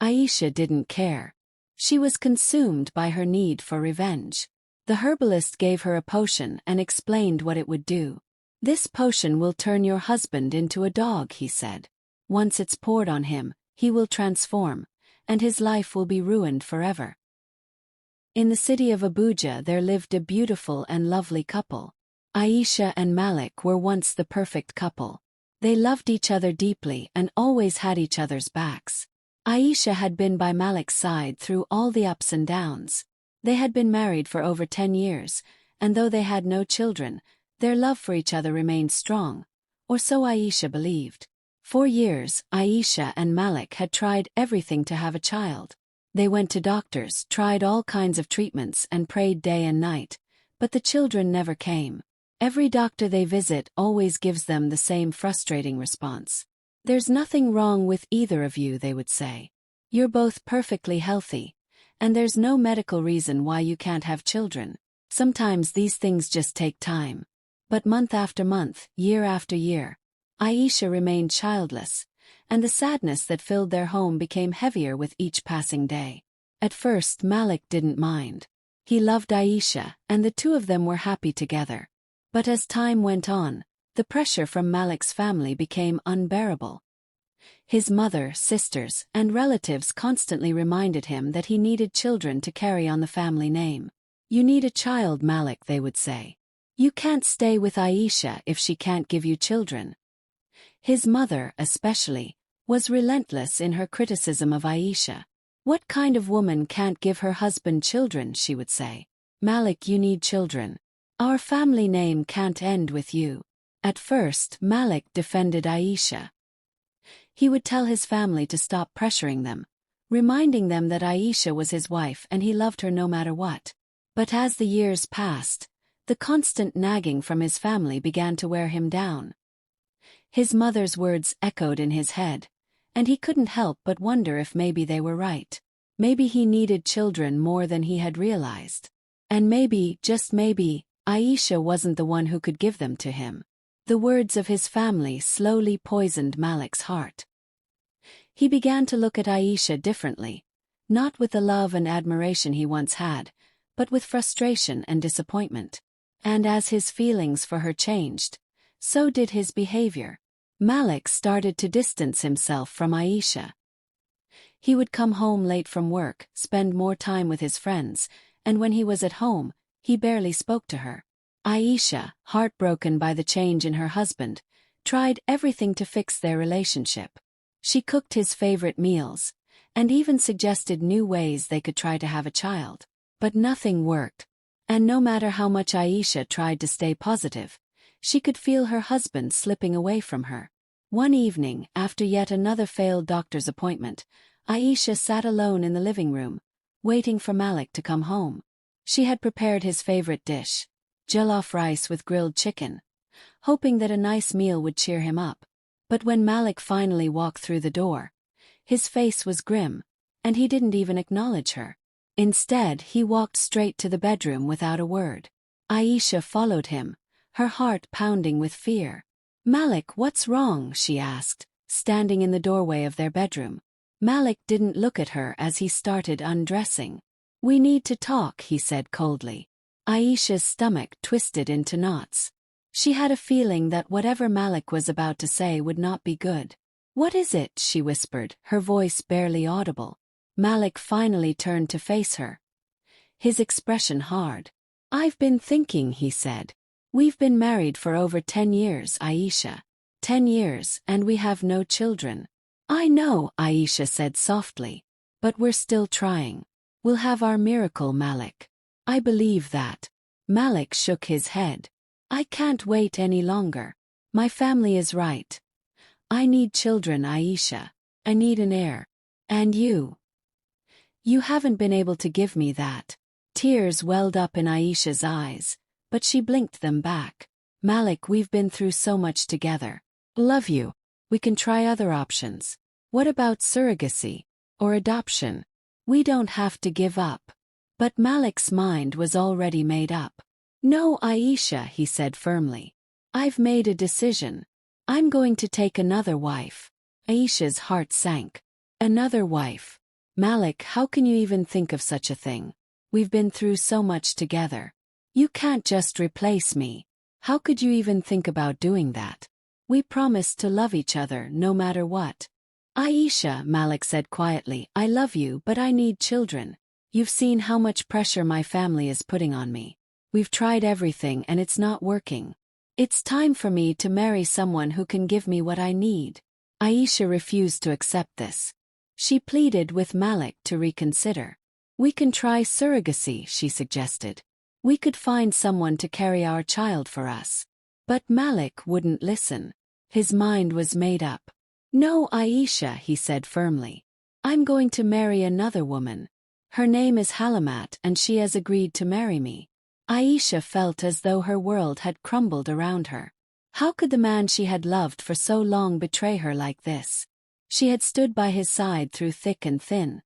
Aisha didn't care. She was consumed by her need for revenge. The herbalist gave her a potion and explained what it would do. "This potion will turn your husband into a dog," he said. "Once it's poured on him, he will transform, and his life will be ruined forever." In the city of Abuja there lived a beautiful and lovely couple. Aisha and Malik were once the perfect couple. They loved each other deeply and always had each other's backs. Aisha had been by Malik's side through all the ups and downs. They had been married for over 10 years, and though they had no children, their love for each other remained strong, or so Aisha believed. For years, Aisha and Malik had tried everything to have a child. They went to doctors, tried all kinds of treatments and prayed day and night, but the children never came. Every doctor they visit always gives them the same frustrating response. "There's nothing wrong with either of you," they would say. "You're both perfectly healthy, and there's no medical reason why you can't have children." Sometimes these things just take time. But month after month, year after year, Aisha remained childless, and the sadness that filled their home became heavier with each passing day. At first Malik didn't mind. He loved Aisha, and the two of them were happy together. But as time went on, the pressure from Malik's family became unbearable. His mother, sisters, and relatives constantly reminded him that he needed children to carry on the family name. "You need a child, Malik," they would say. "You can't stay with Aisha if she can't give you children." His mother, especially, was relentless in her criticism of Aisha. "What kind of woman can't give her husband children?" she would say. "Malik, you need children. Our family name can't end with you." At first, Malik defended Aisha. He would tell his family to stop pressuring them, reminding them that Aisha was his wife and he loved her no matter what. But as the years passed, the constant nagging from his family began to wear him down. His mother's words echoed in his head, and he couldn't help but wonder if maybe they were right. Maybe he needed children more than he had realized. And maybe, just maybe, Aisha wasn't the one who could give them to him. The words of his family slowly poisoned Malik's heart. He began to look at Aisha differently, not with the love and admiration he once had, but with frustration and disappointment. And as his feelings for her changed, so did his behavior. Malik started to distance himself from Aisha. He would come home late from work, spend more time with his friends, and when he was at home, he barely spoke to her. Aisha, heartbroken by the change in her husband, tried everything to fix their relationship. She cooked his favorite meals, and even suggested new ways they could try to have a child. But nothing worked. And no matter how much Aisha tried to stay positive, she could feel her husband slipping away from her. One evening, after yet another failed doctor's appointment, Aisha sat alone in the living room, waiting for Malik to come home. She had prepared his favorite dish, jollof rice with grilled chicken, hoping that a nice meal would cheer him up. But when Malik finally walked through the door, his face was grim, and he didn't even acknowledge her. Instead, he walked straight to the bedroom without a word. Aisha followed him, her heart pounding with fear. "Malik, what's wrong?" she asked, standing in the doorway of their bedroom. Malik didn't look at her as he started undressing. "We need to talk," he said coldly. Aisha's stomach twisted into knots. She had a feeling that whatever Malik was about to say would not be good. "What is it?" she whispered, her voice barely audible. Malik finally turned to face her, his expression hard. "I've been thinking," he said. "We've been married for over 10 years, Aisha. 10 years, and we have no children." "I know," Aisha said softly. "But we're still trying. We'll have our miracle, Malik. I believe that." Malik shook his head. "I can't wait any longer. My family is right. I need children, Aisha. I need an heir. And you. You haven't been able to give me that." Tears welled up in Aisha's eyes, but she blinked them back. "Malik, we've been through so much together. Love you. We can try other options. What about surrogacy? Or adoption? We don't have to give up." But Malik's mind was already made up. "No, Aisha," he said firmly. "I've made a decision. I'm going to take another wife." Aisha's heart sank. Another wife. Malik, how can you even think of such a thing? We've been through so much together. You can't just replace me. How could you even think about doing that? We promised to love each other no matter what. Aisha, Malik said quietly, I love you, but I need children. You've seen how much pressure my family is putting on me. We've tried everything and it's not working. It's time for me to marry someone who can give me what I need. Aisha refused to accept this. She pleaded with Malik to reconsider. We can try surrogacy, she suggested. We could find someone to carry our child for us. But Malik wouldn't listen. His mind was made up. No, Aisha, he said firmly. I'm going to marry another woman. Her name is Halamat and she has agreed to marry me. Aisha felt as though her world had crumbled around her. How could the man she had loved for so long betray her like this? She had stood by his side through thick and thin,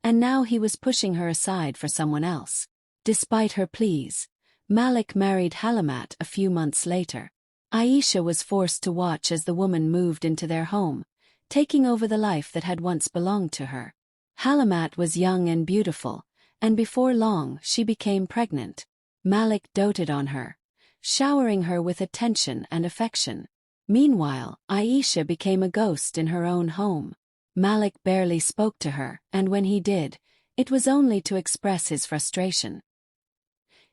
and now he was pushing her aside for someone else. Despite her pleas, Malik married Halamat a few months later. Aisha was forced to watch as the woman moved into their home, taking over the life that had once belonged to her. Halamat was young and beautiful, and before long she became pregnant. Malik doted on her, showering her with attention and affection. Meanwhile, Aisha became a ghost in her own home. Malik barely spoke to her, and when he did, it was only to express his frustration.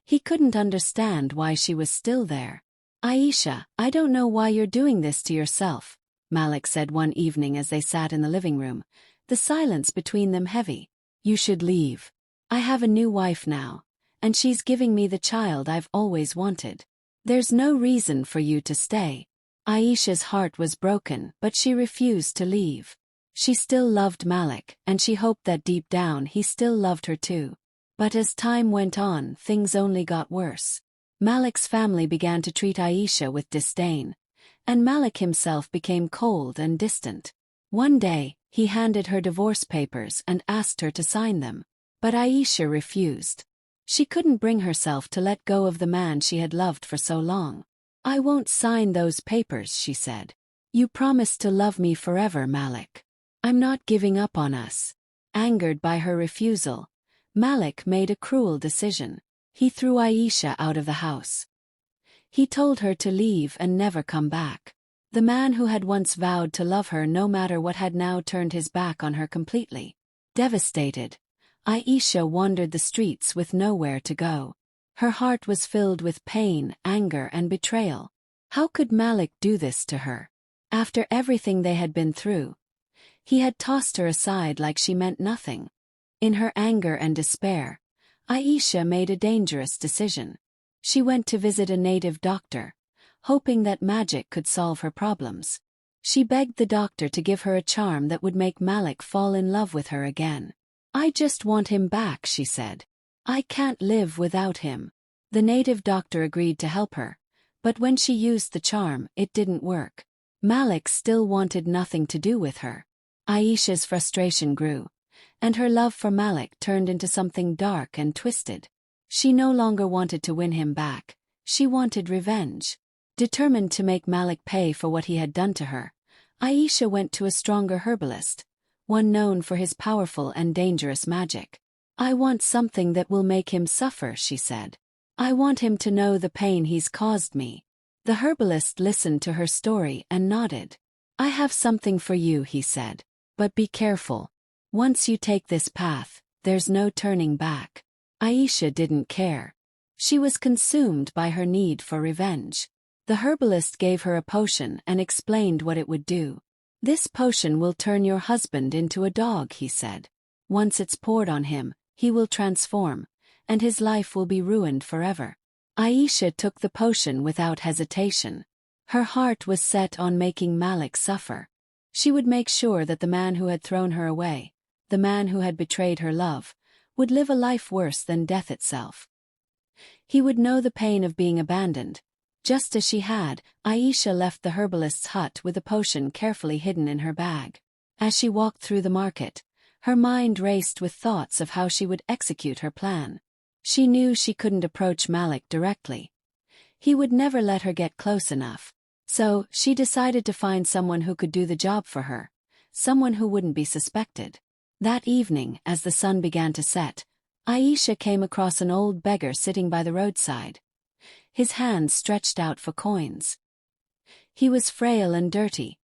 He couldn't understand why she was still there. Aisha, I don't know why you're doing this to yourself, Malik said one evening as they sat in the living room, the silence between them heavy. You should leave. I have a new wife now, and she's giving me the child I've always wanted. There's no reason for you to stay. Aisha's heart was broken, but she refused to leave. She still loved Malik, and she hoped that deep down he still loved her too. But as time went on, things only got worse. Malik's family began to treat Aisha with disdain, and Malik himself became cold and distant. One day, he handed her divorce papers and asked her to sign them. But Aisha refused. She couldn't bring herself to let go of the man she had loved for so long. I won't sign those papers, she said. You promised to love me forever, Malik. I'm not giving up on us. Angered by her refusal, Malik made a cruel decision. He threw Aisha out of the house. He told her to leave and never come back. The man who had once vowed to love her no matter what had now turned his back on her completely. Devastated, Aisha wandered the streets with nowhere to go. Her heart was filled with pain, anger, and betrayal. How could Malik do this to her? After everything they had been through, he had tossed her aside like she meant nothing. In her anger and despair, Aisha made a dangerous decision. She went to visit a native doctor, hoping that magic could solve her problems. She begged the doctor to give her a charm that would make Malik fall in love with her again. I just want him back, she said. I can't live without him. The native doctor agreed to help her, but when she used the charm, it didn't work. Malik still wanted nothing to do with her. Aisha's frustration grew, and her love for Malik turned into something dark and twisted. She no longer wanted to win him back, she wanted revenge. Determined to make Malik pay for what he had done to her, Aisha went to a stronger herbalist, one known for his powerful and dangerous magic. I want something that will make him suffer, she said. I want him to know the pain he's caused me. The herbalist listened to her story and nodded. I have something for you, he said. But be careful. Once you take this path, there's no turning back. Aisha didn't care. She was consumed by her need for revenge. The herbalist gave her a potion and explained what it would do. This potion will turn your husband into a dog, he said. Once it's poured on him, he will transform, and his life will be ruined forever. Aisha took the potion without hesitation. Her heart was set on making Malik suffer. She would make sure that the man who had thrown her away, the man who had betrayed her love, would live a life worse than death itself. He would know the pain of being abandoned. Just as she had, Aisha left the herbalist's hut with a potion carefully hidden in her bag. As she walked through the market, her mind raced with thoughts of how she would execute her plan. She knew she couldn't approach Malik directly. He would never let her get close enough. So, she decided to find someone who could do the job for her, someone who wouldn't be suspected. That evening, as the sun began to set, Aisha came across an old beggar sitting by the roadside. His hands stretched out for coins. He was frail and dirty,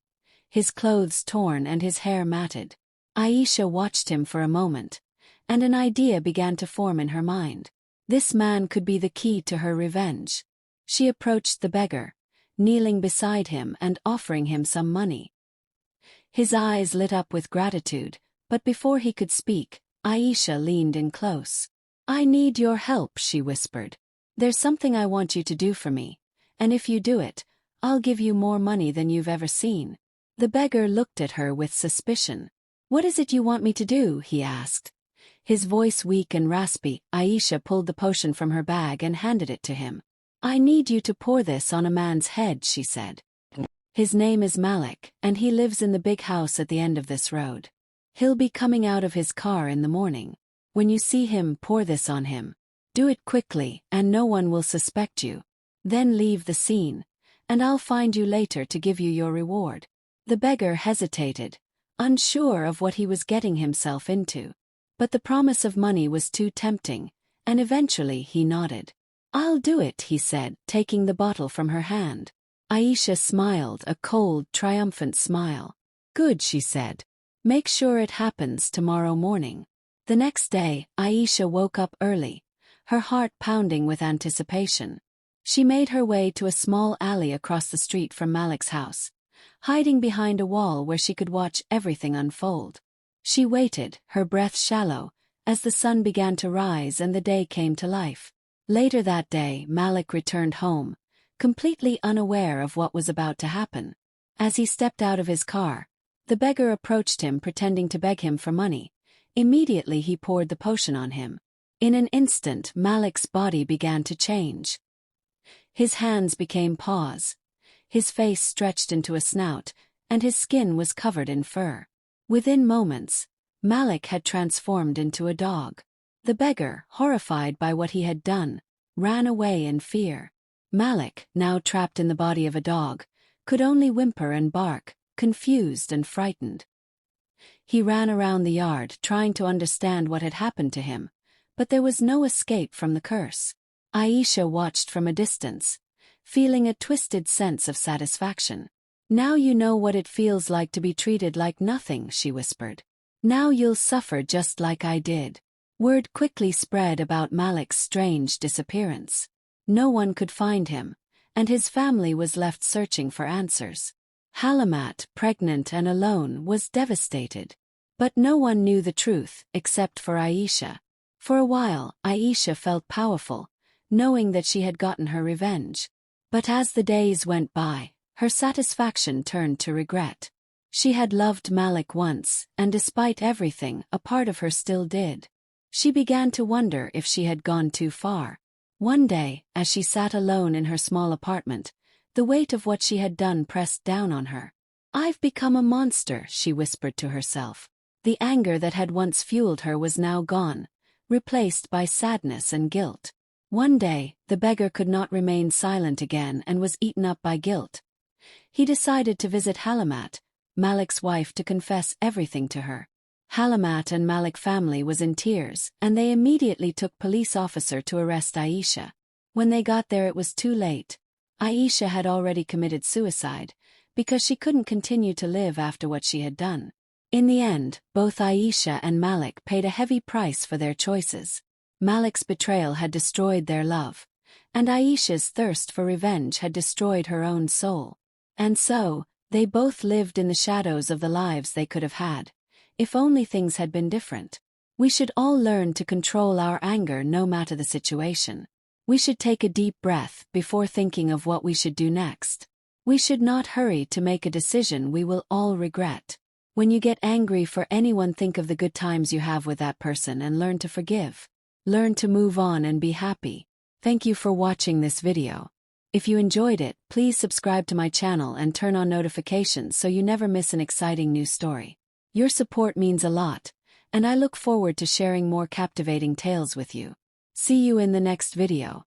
his clothes torn and his hair matted. Aisha watched him for a moment, and an idea began to form in her mind. This man could be the key to her revenge. She approached the beggar, kneeling beside him and offering him some money. His eyes lit up with gratitude, but before he could speak, Aisha leaned in close. "I need your help," she whispered. "There's something I want you to do for me, and if you do it, I'll give you more money than you've ever seen." The beggar looked at her with suspicion. "What is it you want me to do?" he asked. His voice weak and raspy. Aisha pulled the potion from her bag and handed it to him. "I need you to pour this on a man's head," she said. "His name is Malik, and he lives in the big house at the end of this road. He'll be coming out of his car in the morning. When you see him, pour this on him. Do it quickly, and no one will suspect you. Then leave the scene, and I'll find you later to give you your reward." The beggar hesitated, unsure of what he was getting himself into. But the promise of money was too tempting, and eventually he nodded. "I'll do it," he said, taking the bottle from her hand. Aisha smiled, a cold, triumphant smile. "Good," she said. "Make sure it happens tomorrow morning." The next day, Aisha woke up early, her heart pounding with anticipation. She made her way to a small alley across the street from Malik's house, hiding behind a wall where she could watch everything unfold. She waited, her breath shallow, as the sun began to rise and the day came to life. Later that day, Malik returned home, completely unaware of what was about to happen. As he stepped out of his car, the beggar approached him pretending to beg him for money. Immediately he poured the potion on him. In an instant, Malik's body began to change. His hands became paws, his face stretched into a snout, and his skin was covered in fur. Within moments, Malik had transformed into a dog. The beggar, horrified by what he had done, ran away in fear. Malik, now trapped in the body of a dog, could only whimper and bark, confused and frightened. He ran around the yard trying to understand what had happened to him, but there was no escape from the curse. Aisha watched from a distance, feeling a twisted sense of satisfaction. "Now you know what it feels like to be treated like nothing," she whispered. "Now you'll suffer just like I did." Word quickly spread about Malik's strange disappearance. No one could find him, and his family was left searching for answers. Halamat, pregnant and alone, was devastated. But no one knew the truth, except for Aisha. For a while, Aisha felt powerful, knowing that she had gotten her revenge. But as the days went by, her satisfaction turned to regret. She had loved Malik once, and despite everything, a part of her still did. She began to wonder if she had gone too far. One day, as she sat alone in her small apartment, the weight of what she had done pressed down on her. "I've become a monster," she whispered to herself. The anger that had once fueled her was now gone, replaced by sadness and guilt. One day, the beggar could not remain silent again and was eaten up by guilt. He decided to visit Halamat, Malik's wife, to confess everything to her. Halamat and Malik family was in tears, and they immediately took police officer to arrest Aisha. When they got there it was too late. Aisha had already committed suicide, because she couldn't continue to live after what she had done. In the end, both Aisha and Malik paid a heavy price for their choices. Malik's betrayal had destroyed their love, and Aisha's thirst for revenge had destroyed her own soul. And so, they both lived in the shadows of the lives they could have had, if only things had been different. We should all learn to control our anger no matter the situation. We should take a deep breath before thinking of what we should do next. We should not hurry to make a decision we will all regret. When you get angry for anyone, think of the good times you have with that person and learn to forgive. Learn to move on and be happy. Thank you for watching this video. If you enjoyed it, please subscribe to my channel and turn on notifications so you never miss an exciting new story. Your support means a lot, and I look forward to sharing more captivating tales with you. See you in the next video.